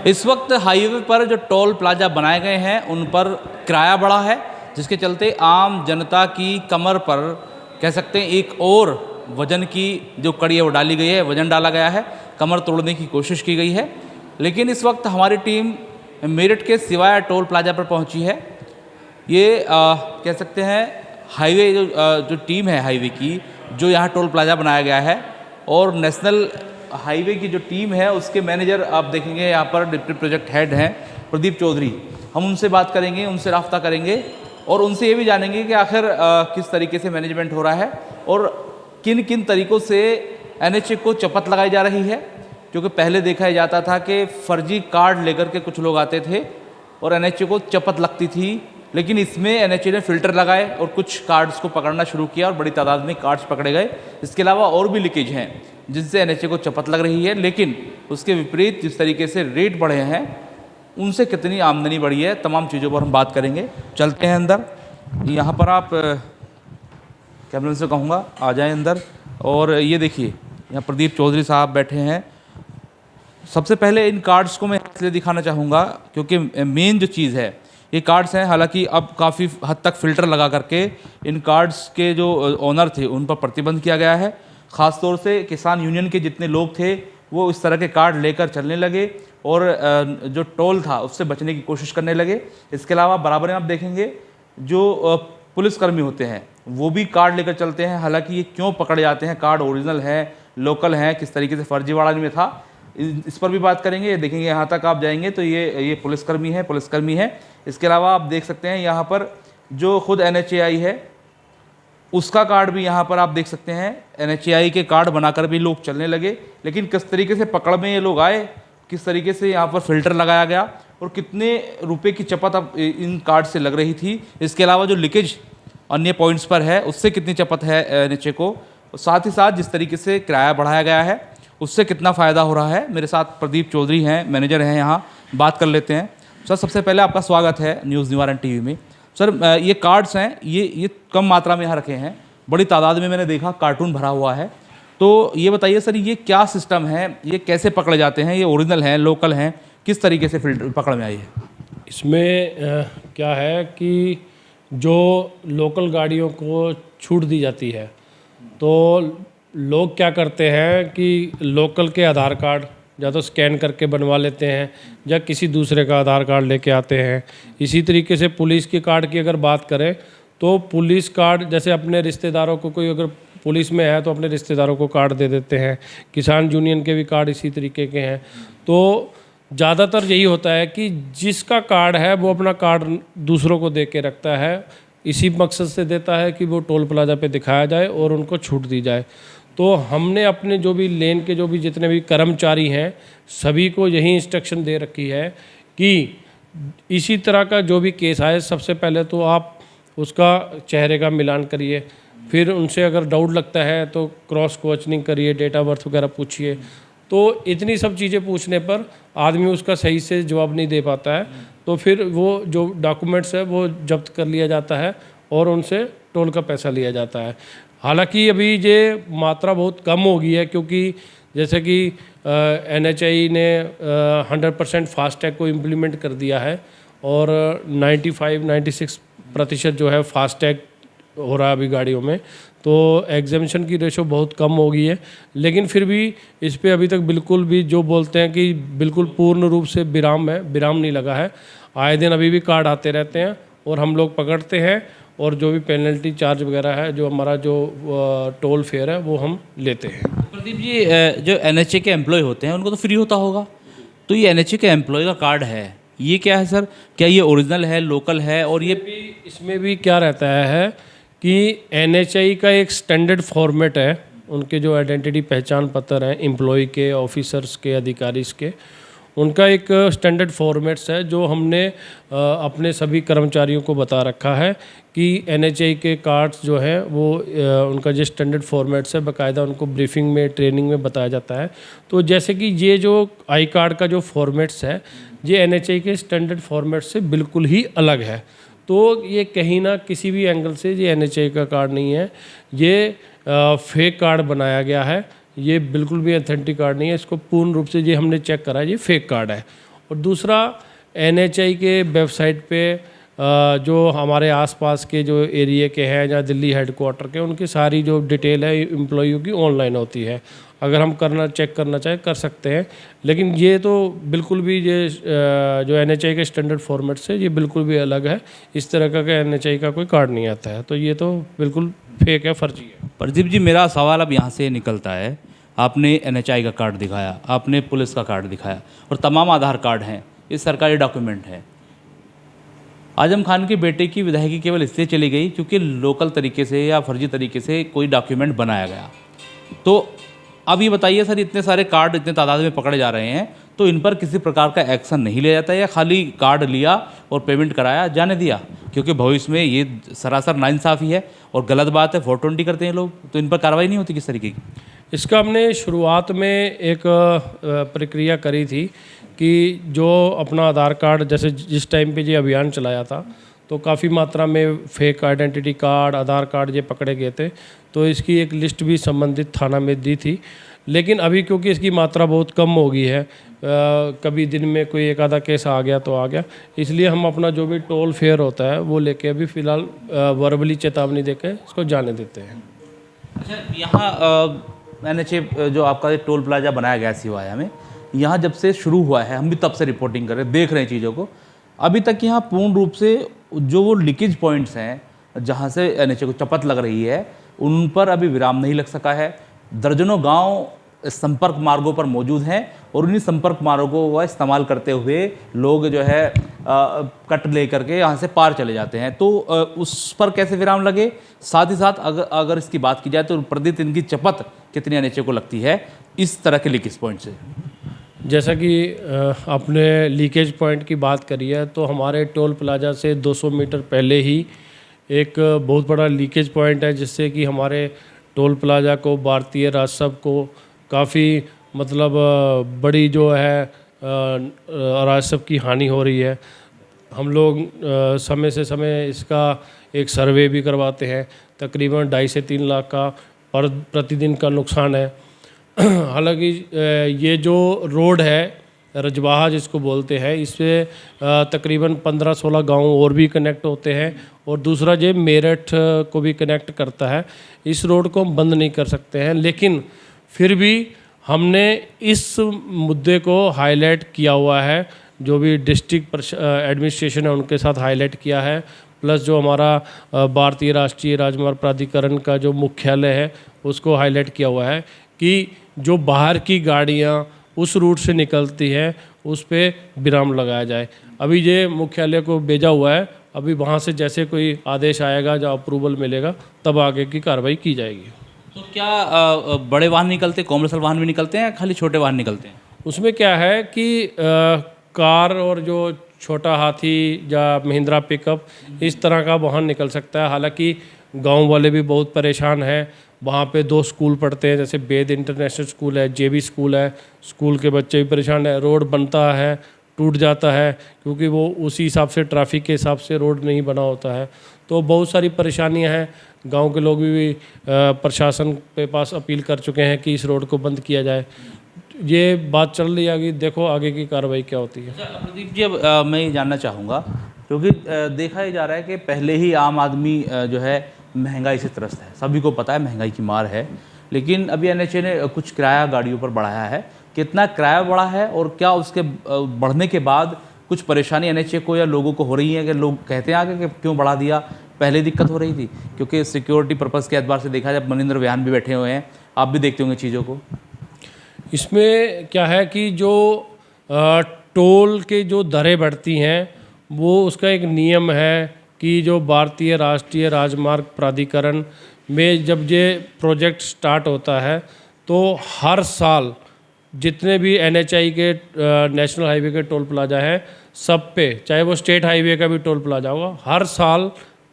इस वक्त हाईवे पर जो टोल प्लाजा बनाए गए हैं उन पर किराया बढ़ा है, जिसके चलते आम जनता की कमर पर कह सकते हैं एक और वज़न की जो कड़ी है वो डाली गई है, वज़न डाला गया है, कमर तोड़ने की कोशिश की गई है। लेकिन इस वक्त हमारी टीम मेरठ के सिवाया टोल प्लाजा पर पहुंची है। ये कह सकते हैं हाईवे जो टीम है हाईवे की, जो यहाँ टोल प्लाजा बनाया गया है, और नेशनल हाईवे की जो टीम है उसके मैनेजर आप देखेंगे यहाँ पर डिप्टी प्रोजेक्ट हेड हैं प्रदीप चौधरी। हम उनसे बात करेंगे, उनसे राब्ता करेंगे और उनसे ये भी जानेंगे कि आखिर किस तरीके से मैनेजमेंट हो रहा है और किन किन तरीक़ों से NHA को चपत लगाई जा रही है। क्योंकि पहले देखा जाता था कि फर्जी कार्ड लेकर के कुछ लोग आते थे और NHA को चपत लगती थी, लेकिन इसमें NHA ने फ़िल्टर लगाए और कुछ कार्ड्स को पकड़ना शुरू किया और बड़ी तादाद में कार्ड्स पकड़े गए। इसके अलावा और भी लीकेज हैं जिनसे NHA को चपत लग रही है, लेकिन उसके विपरीत जिस तरीके से रेट बढ़े हैं उनसे कितनी आमदनी बढ़ी है, तमाम चीज़ों पर हम बात करेंगे। चलते हैं अंदर। यहाँ पर आप कैमरे से कहूँगा आ जाएं अंदर। और ये देखिए यहाँ प्रदीप चौधरी साहब बैठे हैं। सबसे पहले इन कार्ड्स को मैं इसलिए दिखाना चाहूँगा क्योंकि मेन जो चीज़ है ये कार्ड्स हैं। हालांकि अब काफ़ी हद तक फ़िल्टर लगा करके इन कार्ड्स के जो ओनर थे उन पर प्रतिबंध किया गया है। ख़ास तौर से किसान यूनियन के जितने लोग थे वो इस तरह के कार्ड लेकर चलने लगे और जो टोल था उससे बचने की कोशिश करने लगे। इसके अलावा बराबर में आप देखेंगे जो पुलिसकर्मी होते हैं वो भी कार्ड लेकर चलते हैं। हालांकि ये क्यों पकड़े जाते हैं, कार्ड ओरिजिनल है, लोकल है, किस तरीके से फर्जीवाड़ा में था, इस पर भी बात करेंगे। देखेंगे यहाँ तक आप जाएंगे तो ये पुलिसकर्मी है। इसके अलावा आप देख सकते हैं यहाँ पर जो खुद NHAI है उसका कार्ड भी यहाँ पर आप देख सकते हैं। NHAI के कार्ड बनाकर भी लोग चलने लगे, लेकिन किस तरीके से पकड़ में ये लोग आए, किस तरीके से यहाँ पर फ़िल्टर लगाया गया और कितने रुपए की चपत अब इन कार्ड से लग रही थी। इसके अलावा जो लीकेज अन्य पॉइंट्स पर है उससे कितनी चपत है NHA को, साथ ही साथ जिस तरीके से किराया बढ़ाया गया है उससे कितना फ़ायदा हो रहा है। मेरे साथ प्रदीप चौधरी हैं, मैनेजर हैं, यहाँ बात कर लेते हैं। सर, सबसे पहले आपका स्वागत है न्यूज़ निवारण TV में। सर, ये कार्ड्स हैं, ये कम मात्रा में यहाँ रखे हैं, बड़ी तादाद में मैंने देखा कार्टून भरा हुआ है। तो ये बताइए सर, ये क्या सिस्टम है, ये कैसे पकड़े जाते हैं, ये ओरिजिनल हैं, लोकल हैं, किस तरीके से फिल्टर पकड़ में आई है? इसमें क्या है कि जो लोकल गाड़ियों को छूट दी जाती है तो लोग क्या करते हैं कि लोकल के आधार कार्ड या तो स्कैन करके बनवा लेते हैं या किसी दूसरे का आधार कार्ड लेके आते हैं। इसी तरीके से पुलिस के कार्ड की अगर बात करें तो पुलिस कार्ड जैसे अपने रिश्तेदारों को, कोई अगर पुलिस में है तो अपने रिश्तेदारों को कार्ड दे देते हैं। किसान यूनियन के भी कार्ड इसी तरीके के हैं। तो ज़्यादातर यही होता है कि जिसका कार्ड है वो अपना कार्ड दूसरों को दे के रखता है, इसी मकसद से देता है कि वो टोल प्लाजा पे दिखाया जाए और उनको छूट दी जाए। तो हमने अपने जो भी लेन के जो भी जितने भी कर्मचारी हैं सभी को यही इंस्ट्रक्शन दे रखी है कि इसी तरह का जो भी केस आए सबसे पहले तो आप उसका चेहरे का मिलान करिए, फिर उनसे अगर डाउट लगता है तो क्रॉस क्वेश्चनिंग करिए, डेट ऑफ बर्थ वगैरह पूछिए। तो इतनी सब चीज़ें पूछने पर आदमी उसका सही से जवाब नहीं दे पाता है, तो फिर वो जो डॉक्यूमेंट्स है वो जब्त कर लिया जाता है और उनसे टोल का पैसा लिया जाता है। हालांकि अभी ये मात्रा बहुत कम हो गई है क्योंकि जैसे कि NHAI ने 100% फास्टैग को इम्प्लीमेंट कर दिया है और 95-96% जो है फास्टैग हो रहा है अभी गाड़ियों में, तो एग्जामिशन की रेशो बहुत कम हो गई है। लेकिन फिर भी इस पे अभी तक बिल्कुल भी जो बोलते हैं कि बिल्कुल पूर्ण रूप से विराम नहीं लगा है। आए दिन अभी भी कार्ड आते रहते हैं और हम लोग पकड़ते हैं और जो भी पेनल्टी चार्ज वगैरह है, जो हमारा जो टोल फेयर है वो हम लेते हैं। प्रदीप जी, जो NHA के एम्प्लॉय होते हैं उनको तो फ्री होता होगा, तो ये NHA के एम्प्लॉय का कार्ड है, ये क्या है सर? क्या ये ओरिजिनल है, लोकल है? और ये इसमें भी क्या रहता है कि NHAI का एक स्टैंडर्ड फॉर्मेट है, उनके जो आइडेंटिटी पहचान पत्र हैं एम्प्लॉय के, ऑफिसर्स के, अधिकारीज के, उनका एक स्टैंडर्ड फॉर्मेट्स है जो हमने अपने सभी कर्मचारियों को बता रखा है कि NHAI के कार्ड्स जो हैं वो उनका जो स्टैंडर्ड फॉर्मेट्स है बाकायदा उनको ब्रीफिंग में, ट्रेनिंग में बताया जाता है। तो जैसे कि ये जो आई कार्ड का जो फॉर्मेट्स है ये NHAI के स्टैंडर्ड फॉर्मेट से बिल्कुल ही अलग है। तो ये कहीं ना किसी भी एंगल से ये NHAI का कार्ड नहीं है, ये फेक कार्ड बनाया गया है, ये बिल्कुल भी ऑथेंटिक कार्ड नहीं है। इसको पूर्ण रूप से ये हमने चेक करा है, ये फेक कार्ड है। और दूसरा NHAI के वेबसाइट पे जो हमारे आसपास के जो एरिया के हैं या दिल्ली हेडक्वार्टर के, उनकी सारी जो डिटेल है एम्प्लॉइयों की ऑनलाइन होती है। अगर हम चेक करना चाहें कर सकते हैं, लेकिन ये तो बिल्कुल भी ये जो NHAI के स्टैंडर्ड फॉर्मेट से ये बिल्कुल भी अलग है। इस तरह का NHAI का कोई कार्ड नहीं आता है, तो ये तो बिल्कुल फेक है, फर्जी है। प्रदीप जी, मेरा सवाल अब यहाँ से निकलता है, आपने NHAI का कार्ड दिखाया, आपने पुलिस का कार्ड दिखाया और तमाम आधार कार्ड हैं, ये सरकारी डॉक्यूमेंट है। आजम खान के बेटे की विधायकी केवल इसलिए चली गई क्योंकि लोकल तरीके से या फर्जी तरीके से कोई डॉक्यूमेंट बनाया गया। तो अब ये बताइए सर, इतने सारे कार्ड इतने तादाद में पकड़े जा रहे हैं, तो इन पर किसी प्रकार का एक्शन नहीं लिया जाता है या खाली कार्ड लिया और पेमेंट कराया, जाने दिया? क्योंकि भविष्य में ये सरासर नाइंसाफ़ी है और गलत बात है, 420 करते हैं लोग, तो इन पर कार्रवाई नहीं होती किस तरीके की? इसका हमने शुरुआत में एक प्रक्रिया करी थी कि जो अपना आधार कार्ड, जैसे जिस टाइम पे ये अभियान चलाया था तो काफ़ी मात्रा में फेक आइडेंटिटी कार्ड, आधार कार्ड ये पकड़े गए थे, तो इसकी एक लिस्ट भी संबंधित थाना में दी थी। लेकिन अभी क्योंकि इसकी मात्रा बहुत कम हो गई है, कभी दिन में कोई एक आधा केस आ गया तो आ गया, इसलिए हम अपना जो भी टोल फेयर होता है वो लेके अभी फ़िलहाल वर्बली चेतावनी देकर इसको जाने देते हैं। अच्छा, यहाँ NHA जो आपका ये टोल प्लाजा बनाया गया सिवाया में, यहाँ जब से शुरू हुआ है, हम भी तब से रिपोर्टिंग कर रहे हैं, देख रहे हैं चीज़ों को, अभी तक यहाँ पूर्ण रूप से जो वो लीकेज पॉइंट्स हैं जहाँ से NHA को चपत लग रही है, उन पर अभी विराम नहीं लग सका है। दर्जनों गांव संपर्क मार्गों पर मौजूद हैं और उन्हीं संपर्क मार्गों का इस्तेमाल करते हुए लोग जो है कट ले करके यहाँ से पार चले जाते हैं। तो उस पर कैसे विराम लगे? साथ ही साथ अगर इसकी बात की जाए तो प्रतिदिन इनकी चपत कितनी NHA को लगती है इस तरह के लीकेज पॉइंट से? जैसा कि आपने लीकेज पॉइंट की बात करी है, तो हमारे टोल प्लाजा से 200 मीटर पहले ही एक बहुत बड़ा लीकेज पॉइंट है, जिससे कि हमारे टोल प्लाजा को, भारतीय राजस्व को काफ़ी मतलब बड़ी जो है राजस्व की हानि हो रही है। हम लोग समय से समय इसका एक सर्वे भी करवाते हैं। तकरीबन 2.5 से 3 लाख का प्रतिदिन का नुकसान है। हालांकि ये जो रोड है रजवाहा जिसको बोलते हैं, इससे तकरीबन 15-16 गांव और भी कनेक्ट होते हैं, और दूसरा ये मेरठ को भी कनेक्ट करता है। इस रोड को हम बंद नहीं कर सकते हैं, लेकिन फिर भी हमने इस मुद्दे को हाईलाइट किया हुआ है। जो भी डिस्ट्रिक्ट एडमिनिस्ट्रेशन है उनके साथ हाईलाइट किया है, प्लस जो हमारा भारतीय राष्ट्रीय राजमार्ग प्राधिकरण का जो मुख्यालय है उसको हाईलाइट किया हुआ है कि जो बाहर की गाड़ियां उस रूट से निकलती हैं उस पे विराम लगाया जाए। अभी ये मुख्यालय को भेजा हुआ है, अभी वहाँ से जैसे कोई आदेश आएगा, जो अप्रूवल मिलेगा, तब आगे की कार्रवाई की जाएगी। तो क्या बड़े वाहन निकलते, कॉमर्शियल वाहन भी निकलते हैं या खाली छोटे वाहन निकलते हैं? उसमें क्या है कि कार और जो छोटा हाथी या महिंद्रा पिकअप, इस तरह का वाहन निकल सकता है। हालांकि गांव वाले भी बहुत परेशान हैं। वहाँ पे 2 स्कूल पढ़ते हैं, जैसे बेद इंटरनेशनल स्कूल है, JB स्कूल है, स्कूल के बच्चे भी परेशान हैं। रोड बनता है, टूट जाता है, क्योंकि वो उसी हिसाब से ट्रैफिक के हिसाब से रोड नहीं बना होता है। तो बहुत सारी परेशानियां हैं। गांव के लोग भी प्रशासन के पास अपील कर चुके हैं कि इस रोड को बंद किया जाए। ये बात चल रही है, देखो आगे की कार्रवाई क्या होती है। प्रदीप जी, अब मैं ये जानना चाहूँगा, क्योंकि देखा ही जा रहा है कि पहले ही आम आदमी जो है महंगाई से त्रस्त है, सभी को पता है महंगाई की मार है, लेकिन अभी NHA ने कुछ किराया गाड़ियों पर बढ़ाया है। कितना किराया बढ़ा है और क्या उसके बढ़ने के बाद कुछ परेशानी NHA को या लोगों को हो रही है? कि लोग कहते हैं आगे कि क्यों बढ़ा दिया, पहले दिक्कत हो रही थी? क्योंकि सिक्योरिटी पर्पज़ के एतबार से देखा जाए, मनिंदर व्यान भी बैठे हुए हैं, आप भी देखते होंगे चीज़ों को। इसमें क्या है कि जो टोल के जो दरें बढ़ती हैं, वो उसका एक नियम है कि जो भारतीय राष्ट्रीय राजमार्ग प्राधिकरण में जब ये प्रोजेक्ट स्टार्ट होता है, तो हर साल जितने भी NHAI के नेशनल हाईवे के टोल प्लाजा हैं, सब पे, चाहे वो स्टेट हाईवे का भी टोल प्लाजा होगा, हर साल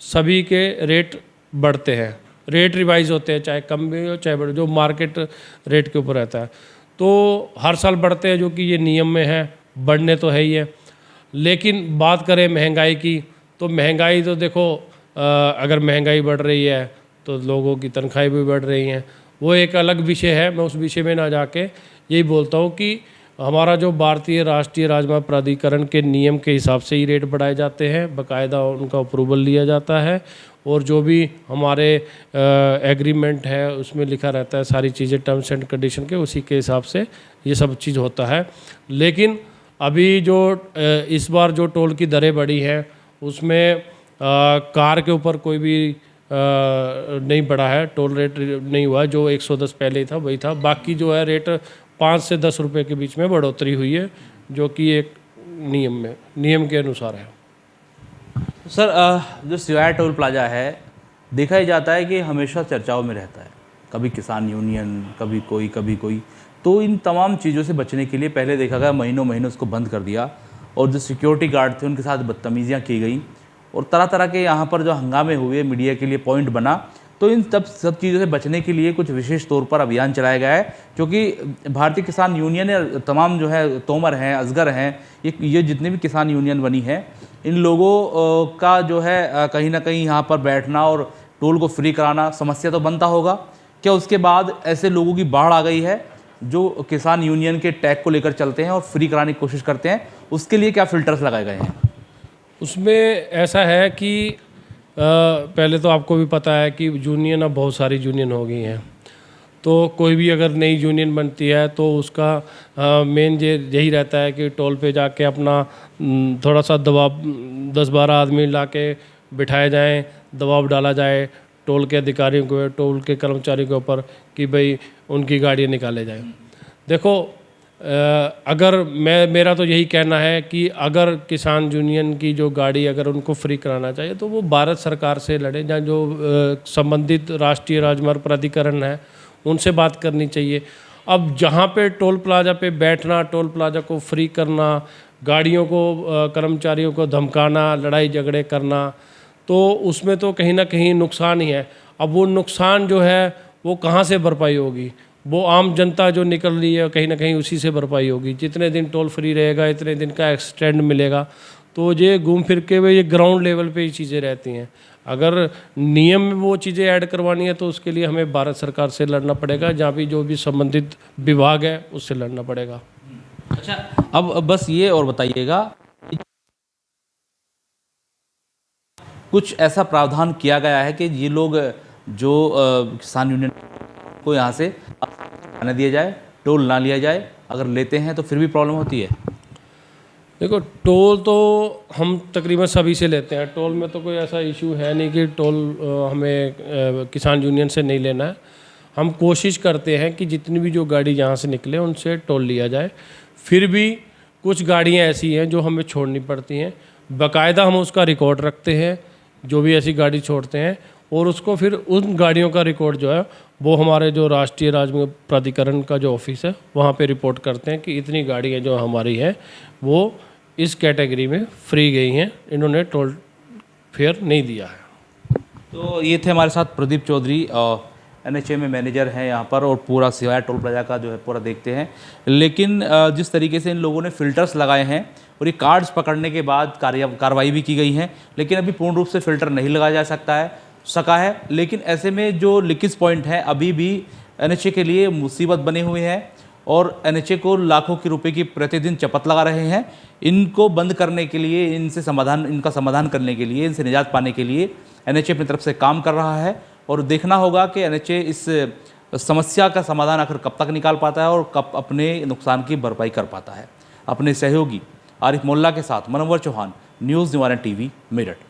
सभी के रेट बढ़ते हैं, रेट रिवाइज होते हैं, चाहे कम भी हो चाहे बढ़े, जो मार्केट रेट के ऊपर रहता है। तो हर साल बढ़ते हैं, जो कि ये नियम में है, बढ़ने तो है ही है। लेकिन बात करें महंगाई की, तो महंगाई तो देखो, अगर महंगाई बढ़ रही है तो लोगों की तनख्वाहें भी बढ़ रही हैं, वो एक अलग विषय है। मैं उस विषय में ना जाके यही बोलता हूँ कि हमारा जो भारतीय राष्ट्रीय राजमार्ग प्राधिकरण के नियम के हिसाब से ही रेट बढ़ाए जाते हैं, बाकायदा उनका अप्रूवल लिया जाता है और जो भी हमारे एग्रीमेंट है उसमें लिखा रहता है सारी चीज़ें, टर्म्स एंड कंडीशन के, उसी के हिसाब से ये सब चीज़ होता है। लेकिन अभी जो इस बार जो टोल की दरें बढ़ी हैं उसमें कार के ऊपर कोई भी नहीं बढ़ा है, टोल रेट नहीं हुआ है, जो 110 पहले ही था वही था। बाकी जो है रेट 5 से 10 रुपए के बीच में बढ़ोतरी हुई है, जो कि एक नियम के अनुसार है। सर जो सिवाया टोल प्लाजा है, देखा ही जाता है कि हमेशा चर्चाओं में रहता है, कभी किसान यूनियन, कभी कोई। तो इन तमाम चीज़ों से बचने के लिए पहले देखा गया महीनों उसको बंद कर दिया और जो सिक्योरिटी गार्ड थे उनके साथ बदतमीज़ियाँ की गई और तरह तरह के यहाँ पर जो हंगामे हुए, मीडिया के लिए पॉइंट बना। तो इन सब चीज़ों से बचने के लिए कुछ विशेष तौर पर अभियान चलाया गया है, क्योंकि भारतीय किसान यूनियन या तमाम जो है तोमर हैं, असगर हैं, ये जितनी भी किसान यूनियन बनी है, इन लोगों का जो है कहीं ना कहीं यहाँ पर बैठना और टोल को फ्री कराना समस्या तो बनता होगा। क्या उसके बाद ऐसे लोगों की बाढ़ आ गई है जो किसान यूनियन के टैग को लेकर चलते हैं और फ्री कराने की कोशिश करते हैं, उसके लिए क्या फ़िल्टर्स लगाए गए हैं? उसमें ऐसा है कि पहले तो आपको भी पता है कि यूनियन अब बहुत सारी यूनियन हो गई हैं, तो कोई भी अगर नई यूनियन बनती है तो उसका मेन यही रहता है कि टोल पे जाके अपना थोड़ा सा दबाव 10-12 आदमी ला के बिठाए जाएं, दबाव डाला जाए टोल के अधिकारियों को, टोल के कर्मचारियों के ऊपर कि भाई उनकी गाड़ियाँ निकाले जाएं। देखो अगर मेरा तो यही कहना है कि अगर किसान यूनियन की जो गाड़ी अगर उनको फ्री कराना चाहिए तो वो भारत सरकार से लड़े, या जो संबंधित राष्ट्रीय राजमार्ग प्राधिकरण है उनसे बात करनी चाहिए। अब जहाँ पे टोल प्लाजा पे बैठना, टोल प्लाजा को फ्री करना, गाड़ियों को कर्मचारियों को धमकाना, लड़ाई झगड़े करना, तो उसमें तो कहीं ना कहीं नुकसान ही है। अब वो नुकसान जो है वो कहाँ से भरपाई होगी? वो आम जनता जो निकल रही है कहीं ना कहीं उसी से भरपाई होगी। जितने दिन टोल फ्री रहेगा इतने दिन का एक्सटेंड मिलेगा। तो ये घूम फिर के ये ग्राउंड लेवल पे ही चीज़ें रहती हैं। अगर नियम में वो चीज़ें ऐड करवानी है तो उसके लिए हमें भारत सरकार से लड़ना पड़ेगा, जहाँ भी जो भी संबंधित विभाग है उससे लड़ना पड़ेगा। अच्छा, अब बस ये और बताइएगा, कुछ ऐसा प्रावधान किया गया है कि ये लोग जो किसान यूनियन को यहाँ से आने दिया जाए, टोल ना लिया जाए, अगर लेते हैं तो फिर भी प्रॉब्लम होती है? देखो, टोल तो हम तकरीबन सभी से लेते हैं, टोल में तो कोई ऐसा इशू है नहीं कि टोल हमें किसान यूनियन से नहीं लेना है। हम कोशिश करते हैं कि जितनी भी जो गाड़ी यहाँ से निकले उनसे टोल लिया जाए। फिर भी कुछ गाड़ियाँ ऐसी हैं जो हमें छोड़नी पड़ती हैं, बाकायदा हम उसका रिकॉर्ड रखते हैं जो भी ऐसी गाड़ी छोड़ते हैं, और उसको फिर उन गाड़ियों का रिकॉर्ड जो है वो हमारे जो राष्ट्रीय राजमार्ग प्राधिकरण का जो ऑफिस है वहाँ पे रिपोर्ट करते हैं कि इतनी गाड़ियाँ जो हमारी हैं वो इस कैटेगरी में फ्री गई हैं, इन्होंने टोल फेयर नहीं दिया है। तो ये थे हमारे साथ प्रदीप चौधरी, NHA में मैनेजर हैं यहाँ पर, और पूरा सिवाया टोल प्लाजा का जो है पूरा देखते हैं। लेकिन जिस तरीके से इन लोगों ने फ़िल्टर्स लगाए हैं और ये कार्ड्स पकड़ने के बाद कार्रवाई भी की गई है, लेकिन अभी पूर्ण रूप से फ़िल्टर नहीं लगाया जा सका है। लेकिन ऐसे में जो लीकेज पॉइंट हैं अभी भी NHA के लिए मुसीबत बने हुए हैं, और NHA को लाखों के रुपए की प्रतिदिन चपत लगा रहे हैं। इनको बंद करने के लिए, इनका समाधान करने के लिए, इनसे निजात पाने के लिए NHA अपनी तरफ से काम कर रहा है, और देखना होगा कि NHA इस समस्या का समाधान आखिर कब तक निकाल पाता है और कब अपने नुकसान की भरपाई कर पाता है। अपने सहयोगी आरिफ मोल्ला के साथ मनोवर चौहान, न्यूज़ निवारण TV, मेरठ।